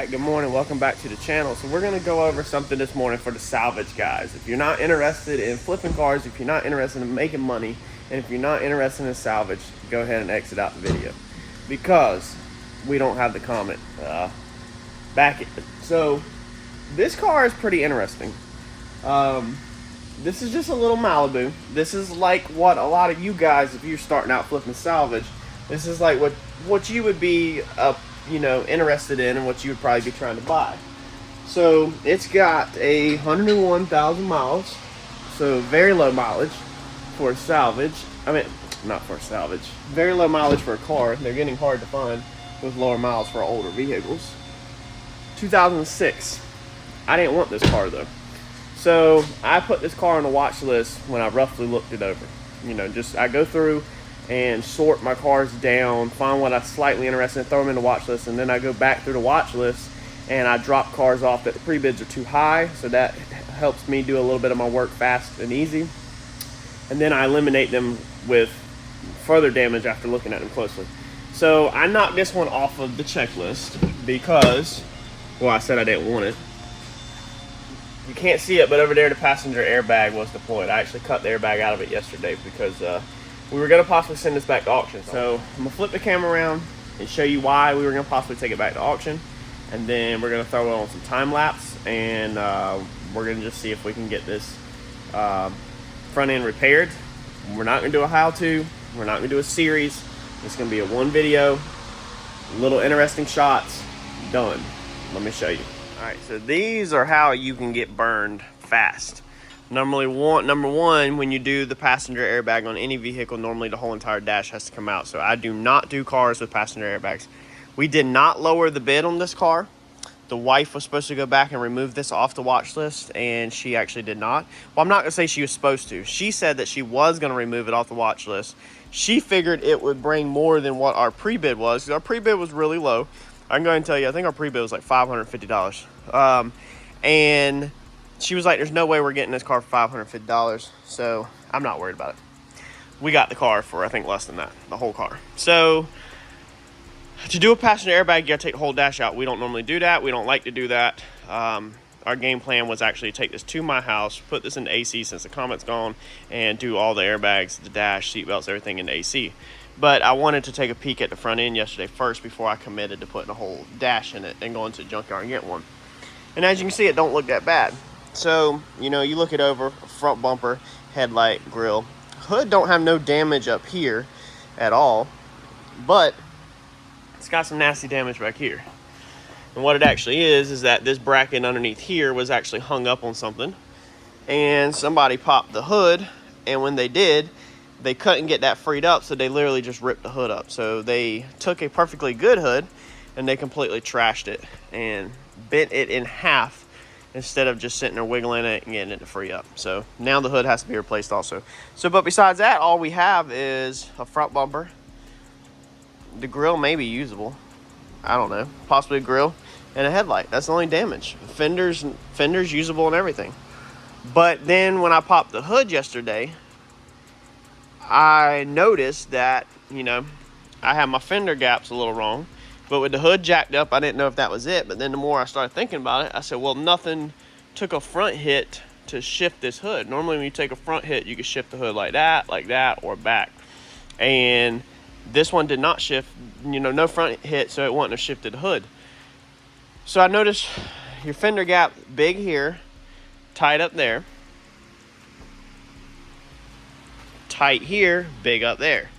back. Good morning. Welcome back to the channel. So we're going to go over something this morning for the salvage guys. If you're not interested in flipping cars, if you're not interested in making money, and if you're not interested in salvage, go ahead and exit out the video because we don't have the comment back it. So this car is pretty interesting. This is just a little Malibu. This is like what a lot of you guys, if you're starting out flipping salvage, this is like what you would be interested in and what you would probably be trying to buy. So it's got 101,000 miles, so very low mileage for salvage. I mean, not for salvage, very low mileage for a car. They're getting hard to find with lower miles for older vehicles. 2006. I didn't want this car though, so I put this car on the watch list when I roughly looked it over. I go through and sort my cars down, find what I'm slightly interested in, throw them in the watch list, and then I go back through the watch list and I drop cars off that the pre-bids are too high, so that helps me do a little bit of my work fast and easy. And then I eliminate them with further damage after looking at them closely. So I knocked this one off of the checklist because, well, I said I didn't want it. You can't see it, but over there the passenger airbag was deployed. I actually cut the airbag out of it yesterday because we were going to possibly send this back to auction. So I'm going to flip the camera around and show you why we were going to possibly take it back to auction. And then we're going to throw it on some time lapse, and we're going to just see if we can get this front end repaired. We're not going to do a how-to. We're not going to do a series. It's going to be a one video, little interesting shots, done. Let me show you. All right, so these are how you can get burned fast. Number one, when you do the passenger airbag on any vehicle, normally the whole entire dash has to come out. So I do not do cars with passenger airbags. We did not lower the bid on this car. The wife was supposed to go back and remove this off the watch list, and she actually did not. Well, I'm not going to say she was supposed to. She said that she was going to remove it off the watch list. She figured it would bring more than what our pre-bid was, because our pre-bid was really low. I can go ahead and tell you, I think our pre-bid was like $550. And she was like, there's no way we're getting this car for $550, so I'm not worried about it. We got the car for, I think, less than that, the whole car. So to do a passenger airbag, you gotta take the whole dash out. We don't normally do that. We don't like to do that. Our game plan was actually to take this to my house, put this in the AC since the Comet's gone, and do all the airbags, the dash, seat belts, everything in the AC. But I wanted to take a peek at the front end yesterday first before I committed to putting a whole dash in it and going to the junkyard and get one. And as you can see, it don't look that bad. So, you look it over, front bumper, headlight, grill. Hood don't have no damage up here at all, but it's got some nasty damage back here. And what it actually is that this bracket underneath here was actually hung up on something, and somebody popped the hood, and when they did, they couldn't get that freed up, so they literally just ripped the hood up. So they took a perfectly good hood and they completely trashed it and bent it in half instead of just sitting there wiggling it and getting it to free up. So now the hood has to be replaced also. So, but besides that, all we have is a front bumper. The grill may be usable. I don't know. Possibly a grill and a headlight. That's the only damage. Fenders usable and everything. But then when I popped the hood yesterday, I noticed that, I had my fender gaps a little wrong, but with the hood jacked up, I didn't know if that was it. But then the more I started thinking about it, I said, well, nothing took a front hit to shift this hood. Normally when you take a front hit, you can shift the hood like that, or back. And this one did not shift, no front hit, so it wouldn't have shifted the hood. So I noticed your fender gap big here, tight up there. Tight here, big up there.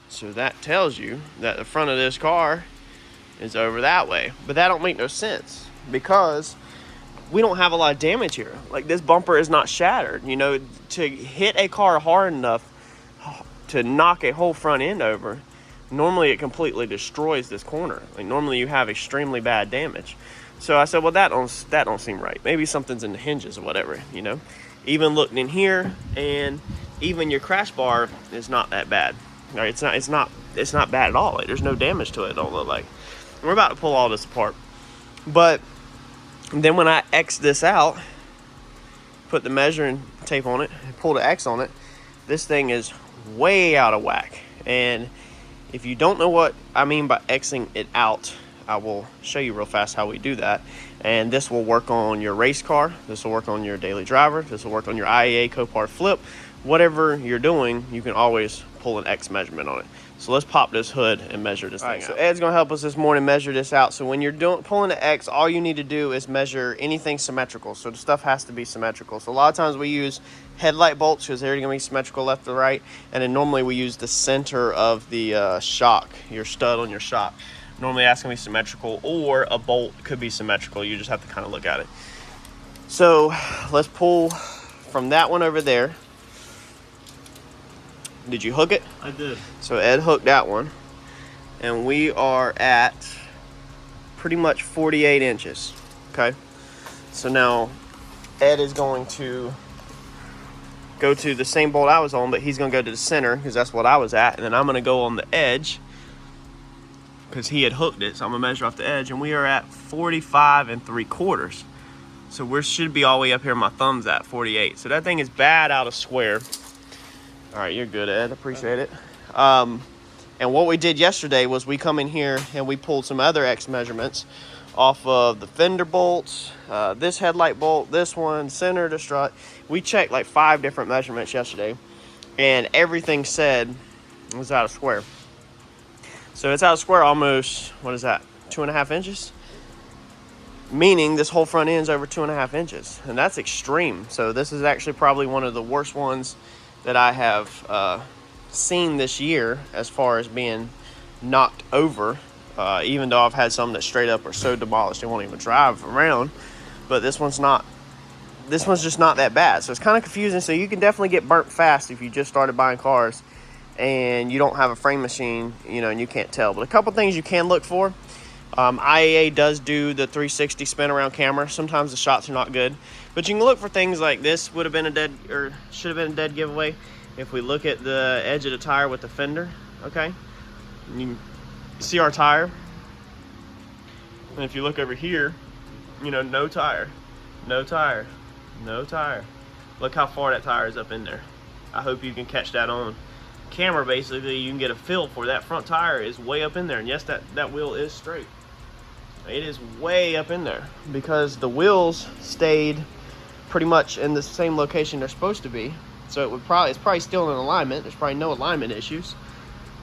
So that tells you that the front of this car is over that way. But that don't make no sense because we don't have a lot of damage here. Like, this bumper is not shattered. To hit a car hard enough to knock a whole front end over, normally it completely destroys this corner. Like, normally you have extremely bad damage. So I said, well, that don't seem right. Maybe something's in the hinges or whatever, Even looked in here, and even your crash bar is not that bad. Right? It's not bad at all. Like, there's no damage to it. It don't look like. And we're about to pull all this apart. But then when I X this out, put the measuring tape on it, and pull the X on it, this thing is way out of whack. And if you don't know what I mean by Xing it out, I will show you real fast how we do that. And this will work on your race car, this will work on your daily driver, this will work on your IAA Copart flip. Whatever you're doing, you can always pull an X measurement on it. So let's pop this hood and measure this thing out. So Ed's gonna help us this morning measure this out. So when you're pulling an X, all you need to do is measure anything symmetrical. So the stuff has to be symmetrical. So a lot of times we use headlight bolts because they're gonna be symmetrical left to right. And then normally we use the center of the shock, your stud on your shock. Normally that's gonna be symmetrical, or a bolt could be symmetrical. You just have to kind of look at it. So let's pull from that one over there. Did you hook it? I did. So Ed hooked that one, and we are at pretty much 48 inches, okay? So now Ed is going to go to the same bolt I was on, but he's gonna go to the center because that's what I was at, and then I'm gonna go on the edge because he had hooked it, so I'm gonna measure off the edge, and we are at 45 3/4. So we should be all the way up here, my thumb's at 48. So that thing is bad out of square. All right, you're good, Ed. Appreciate it. And what we did yesterday was we come in here and we pulled some other X measurements off of the fender bolts, this headlight bolt, this one, center, the strut. We checked like 5 different measurements yesterday, and everything said it was out of square. So it's out of square almost, what is that, 2.5 inches? Meaning this whole front end's over 2.5 inches, and that's extreme. So this is actually probably one of the worst ones that I have seen this year as far as being knocked over, even though I've had some that straight up are so demolished they won't even drive around. But this one's just not that bad. So it's kind of confusing. So you can definitely get burnt fast if you just started buying cars and you don't have a frame machine, you know, and you can't tell. But a couple things you can look for. IAA does do the 360 spin around camera. Sometimes the shots are not good, but you can look for things like this. Would have been a dead, or should have been a dead giveaway if we look at the edge of the tire with the fender. Okay, and you see our tire, and if you look over here, you know, no tire, no tire, no tire. Look how far that tire is up in there. I hope you can catch that on camera. Basically, you can get a feel for that front tire is way up in there, and yes, that wheel is straight. It is way up in there because the wheels stayed pretty much in the same location they're supposed to be. So it's probably still in alignment. There's probably no alignment issues.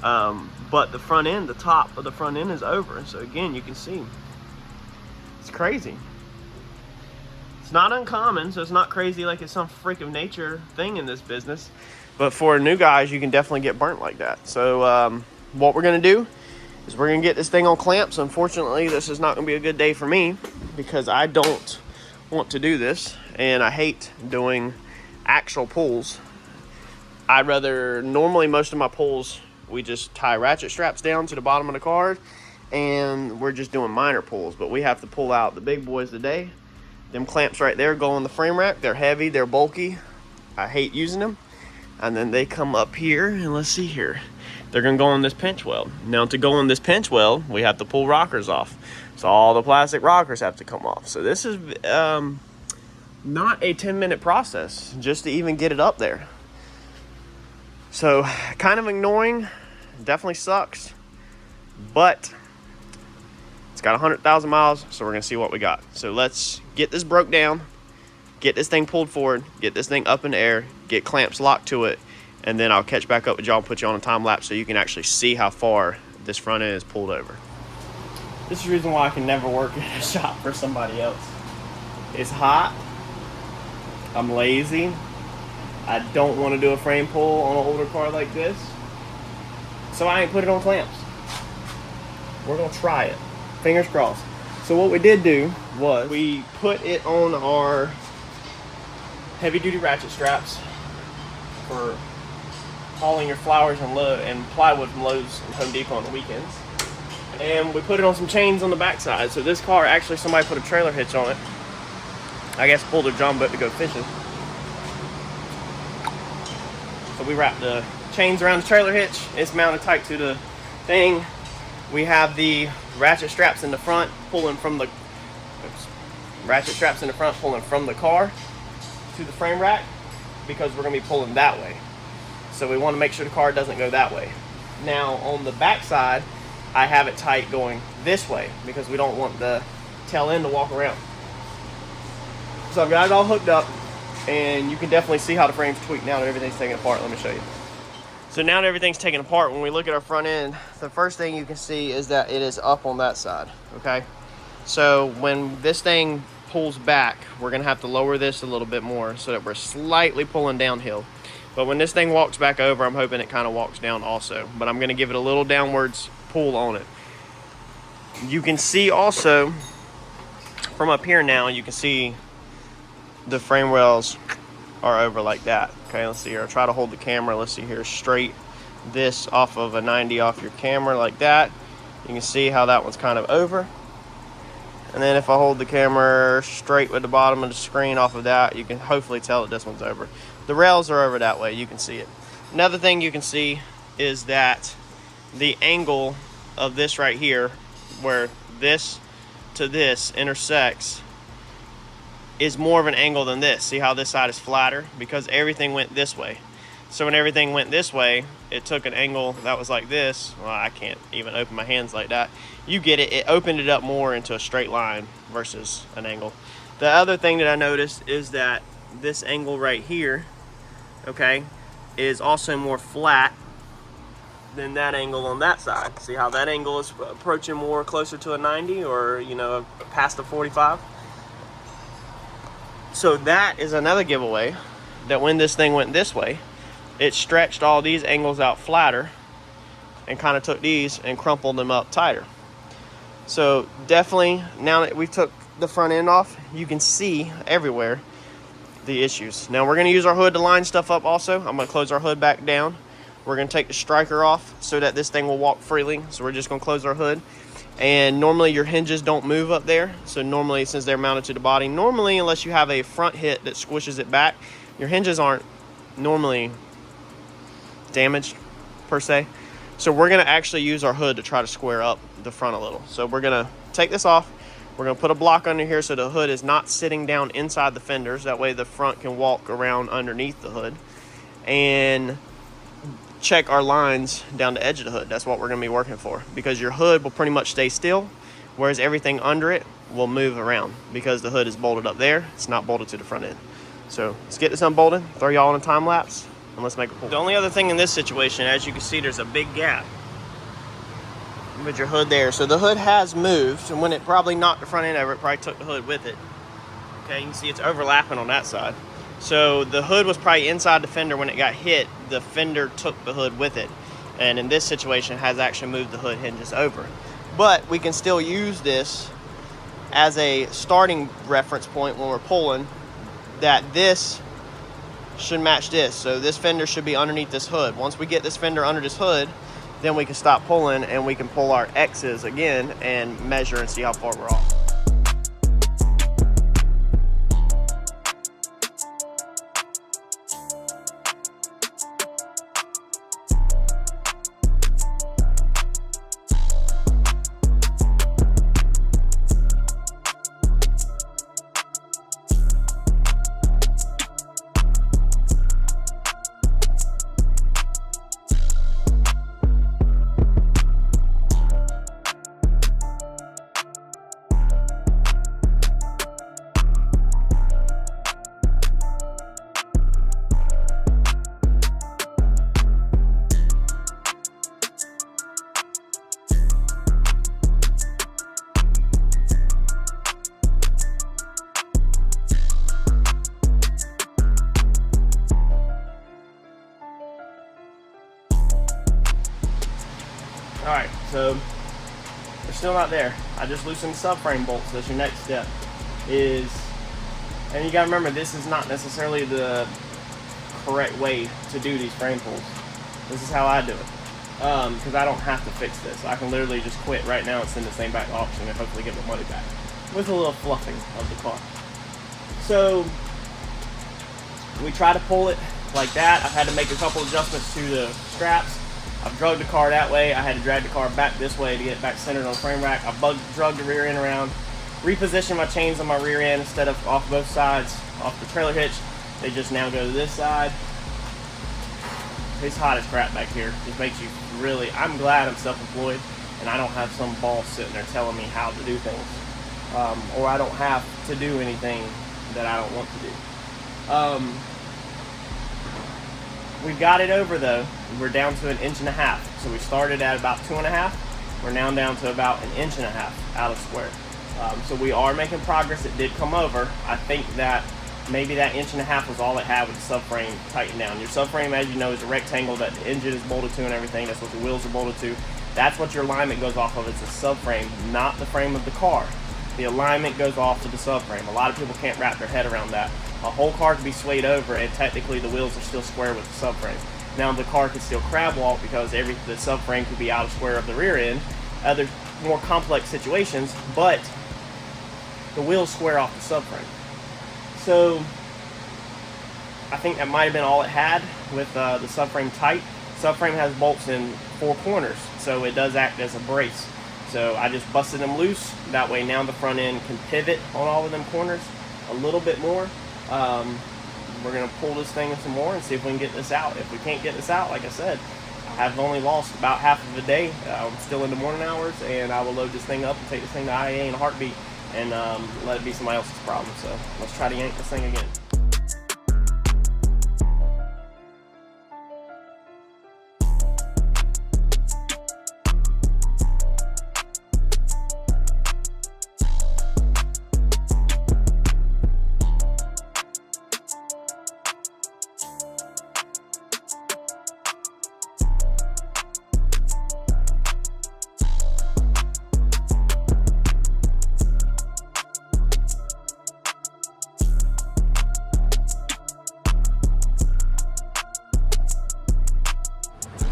But the front end, the top of the front end is over. So again, you can see it's crazy. It's not uncommon, so it's not crazy like it's some freak of nature thing in this business. But for new guys, you can definitely get burnt like that. So what we're gonna do is we're gonna get this thing on clamps. Unfortunately, this is not gonna be a good day for me because I don't want to do this, and I hate doing actual pulls. I'd rather, normally most of my pulls, we just tie ratchet straps down to the bottom of the car, and we're just doing minor pulls, but we have to pull out the big boys today. Them clamps right there go on the frame rack. They're heavy, they're bulky. I hate using them. And then they come up here, and let's see here. They're gonna go on this pinch weld. Now to go on this pinch weld, we have to pull rockers off. So all the plastic rockers have to come off. So this is not a 10-minute process just to even get it up there. So kind of ignoring, definitely sucks, but it's got 100,000 miles, so we're gonna see what we got. So let's get this broke down, get this thing pulled forward, get this thing up in the air, get clamps locked to it, and then I'll catch back up with y'all and put you on a time lapse so you can actually see how far this front end is pulled over. This is the reason why I can never work in a shop for somebody else. It's hot, I'm lazy, I don't want to do a frame pull on an older car like this, so I ain't put it on clamps. We're gonna try it, fingers crossed. So what we did do was we put it on our heavy duty ratchet straps for hauling your flowers and plywood from Lowe's and Home Depot on the weekends. And we put it on some chains on the backside. So this car, actually somebody put a trailer hitch on it. I guess pulled a drum boat to go fishing. So we wrapped the chains around the trailer hitch. It's mounted tight to the thing. We have the ratchet straps in the front pulling from the car to the frame rack, because we're going to be pulling that way. So we want to make sure the car doesn't go that way. Now on the back side, I have it tight going this way because we don't want the tail end to walk around. So I've got it all hooked up, and you can definitely see how the frame's tweaked now that everything's taken apart. Let me show you. So now that everything's taken apart, when we look at our front end, the first thing you can see is that it is up on that side, okay? So when this thing pulls back, we're gonna have to lower this a little bit more so that we're slightly pulling downhill. But when this thing walks back over, I'm hoping it kind of walks down also. But I'm gonna give it a little downwards pull on it. You can see also, from up here now, you can see the frame rails are over like that. Okay, let's see here. I'll try to hold the camera. Let's see here. Straight this off of a 90 off your camera like that. You can see how that one's kind of over. And then if I hold the camera straight with the bottom of the screen off of that, you can hopefully tell that this one's over. The rails are over that way. You can see it. Another thing you can see is that the angle of this right here, where this to this intersects, is more of an angle than this. See how this side is flatter? Because everything went this way. So when everything went this way, it took an angle that was like this. Well, I can't even open my hands like that. You get it. It opened it up more into a straight line versus an angle. The other thing that I noticed is that this angle right here, okay, is also more flat than that angle on that side. See how that angle is approaching more closer to a 90, or, you know, past a 45? So that is another giveaway that when this thing went this way, it stretched all these angles out flatter and kind of took these and crumpled them up tighter. So definitely, now that we took the front end off, you can see everywhere the issues. Now we're going to use our hood to line stuff up also. I'm going to close our hood back down. We're going to take the striker off so that this thing will walk freely. So we're just going to close our hood. And normally your hinges don't move up there. So normally, since they're mounted to the body, normally unless you have a front hit that squishes it back, your hinges aren't normally damaged per se. So we're going to actually use our hood to try to square up the front a little. So we're going to take this off. We're going to put a block under here so the hood is not sitting down inside the fenders. That way the front can walk around underneath the hood. And check our lines down the edge of the hood. That's what we're going to be working for, because your hood will pretty much stay still, whereas everything under it will move around because the hood is bolted up there. It's not bolted to the front end. So let's get this unbolted, throw y'all in a time lapse, and let's make a pull. The only other thing in this situation, as you can see, there's a big gap with your hood there. So the hood has moved, and when it probably knocked the front end over, it probably took the hood with it. Okay, you can see it's overlapping on that side. So the hood was probably inside the fender when it got hit. The fender took the hood with it. And in this situation, it has actually moved the hood hinges over. But we can still use this as a starting reference point when we're pulling, that this should match this. So this fender should be underneath this hood. Once we get this fender under this hood, then we can stop pulling and we can pull our X's again and measure and see how far we're off. Alright, so they're still not there. I just loosened the subframe bolts. That's your next step. And you gotta remember, this is not necessarily the correct way to do these frame pulls. This is how I do it. Because I don't have to fix this. I can literally just quit right now and send this thing back to auction and hopefully get my money back. With a little fluffing of the car. So we try to pull it like that. I've had to make a couple adjustments to the straps. I've drugged the car that way. I had to drag the car back this way to get it back centered on the frame rack. I drugged the rear end around, repositioned my chains on my rear end instead of off both sides, off the trailer hitch. They just now go to this side. It's hot as crap back here. It makes you really, I'm glad I'm self-employed, and I don't have some boss sitting there telling me how to do things, or I don't have to do anything that I don't want to do. We got it over though. We're down to 1.5 inches. So we started at about 2.5. We're now down to about 1.5 inches out of square. So we are making progress. It did come over. I think that maybe that 1.5 inches was all it had with the subframe tightened down. Your subframe, as you know, is a rectangle that the engine is bolted to and everything. That's what the wheels are bolted to. That's what your alignment goes off of. It's the subframe, not the frame of the car. The alignment goes off to the subframe. A lot of people can't wrap their head around that. A whole car can be swayed over, and technically the wheels are still square with the subframe. Now the car could still crab walk because the subframe could be out of square of the rear end. Other more complex situations, but the wheels square off the subframe. So I think that might have been all it had with the subframe tight. Subframe has bolts in 4 corners, so it does act as a brace. So I just busted them loose. That way now the front end can pivot on all of them corners a little bit more. We're going to pull this thing some more and see if we can get this out. If we can't get this out, like I said, I have only lost about half of the day. I'm still in the morning hours, and I will load this thing up and take this thing to IAA in a heartbeat and let it be somebody else's problem. So let's try to yank this thing again.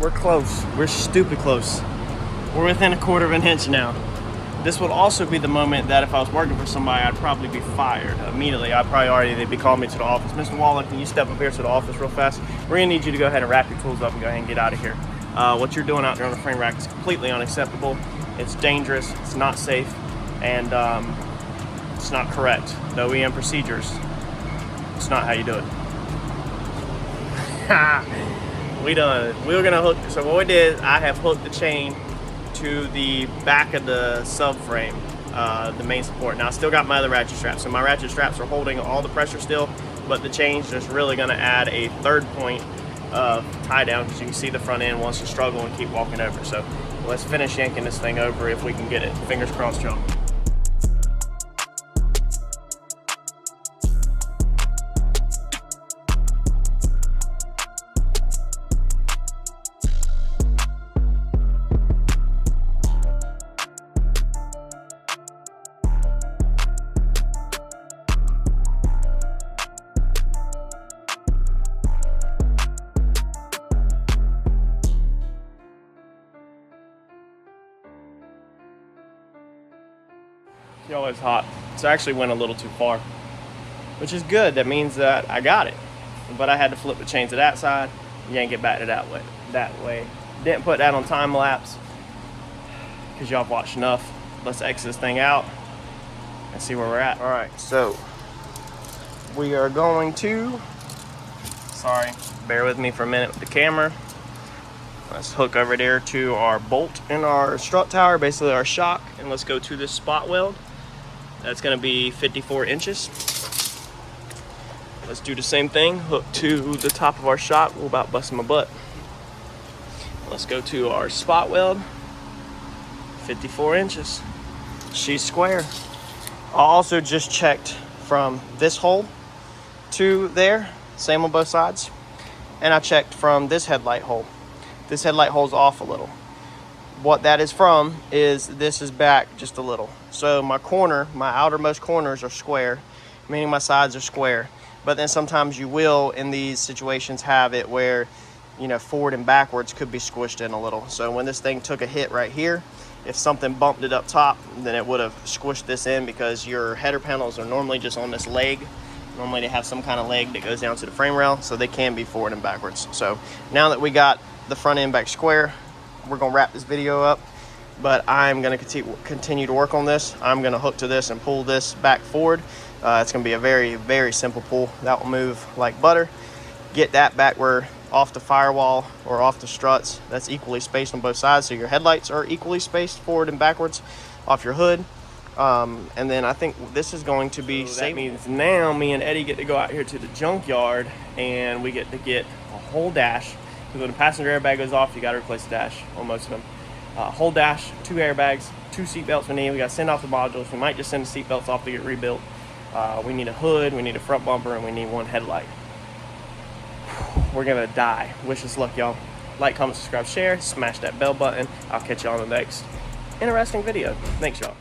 We're close. We're stupid close. We're within 1/4 inch now. This would also be the moment that if I was working for somebody, I'd probably be fired immediately. They'd be calling me to the office. Mr. Waller, can you step up here to the office real fast? We're gonna need you to go ahead and wrap your tools up and go ahead and get out of here. What you're doing out there on the frame rack is completely unacceptable. It's dangerous, it's not safe, and it's not correct. The OEM procedures, it's not how you do it. We done. We were gonna hook. So what we did, I have hooked the chain to the back of the subframe, the main support. Now I still got my other ratchet straps, so my ratchet straps are holding all the pressure still, but the chain's just really gonna add a 3rd point of tie down because you can see the front end wants to struggle and keep walking over. So let's finish yanking this thing over if we can get it. Fingers crossed, y'all. Y'all, it's hot. It's actually went a little too far, which is good. That means that I got it, but I had to flip the chain to that side, yank it back to that way. Didn't put that on time lapse because y'all have watched enough. Let's exit this thing out and see where we're at. All right, so we are going to, sorry, bear with me for a minute with the camera. Let's hook over there to our bolt in our strut tower, basically our shock, and let's go to this spot weld. That's gonna be 54 inches. Let's do the same thing, hook to the top of our shock. We're about busting my butt. Let's go to our spot weld, 54 inches. She's square. I also just checked from this hole to there, same on both sides, and I checked from this headlight hole. This headlight hole's off a little. What that is from is this is back just a little. So my corner, my outermost corners are square, meaning my sides are square. But then sometimes you will, in these situations, have it where, you know, forward and backwards could be squished in a little. So when this thing took a hit right here, if something bumped it up top, then it would have squished this in because your header panels are normally just on this leg. Normally they have some kind of leg that goes down to the frame rail, so they can be forward and backwards. So now that we got the front end back square, we're gonna wrap this video up, but I'm gonna continue to work on this. I'm gonna hook to this and pull this back forward. It's gonna be a very, very simple pull. That will move like butter. Get that back where off the firewall or off the struts that's equally spaced on both sides, so your headlights are equally spaced forward and backwards off your hood. And then I think this is going to be so that means now me and Eddie get to go out here to the junkyard and we get to get a whole dash, because when the passenger airbag goes off, you got to replace the dash on most of them. Whole dash, 2 airbags, 2 seat belts we need. We got to send off the modules. We might just send the seat belts off to get rebuilt. We need a hood, we need a front bumper, and we need 1 headlight. We're gonna die. Wish us luck, y'all. Like, comment, subscribe, share, smash that bell button. I'll catch you on the next interesting video. Thanks, y'all.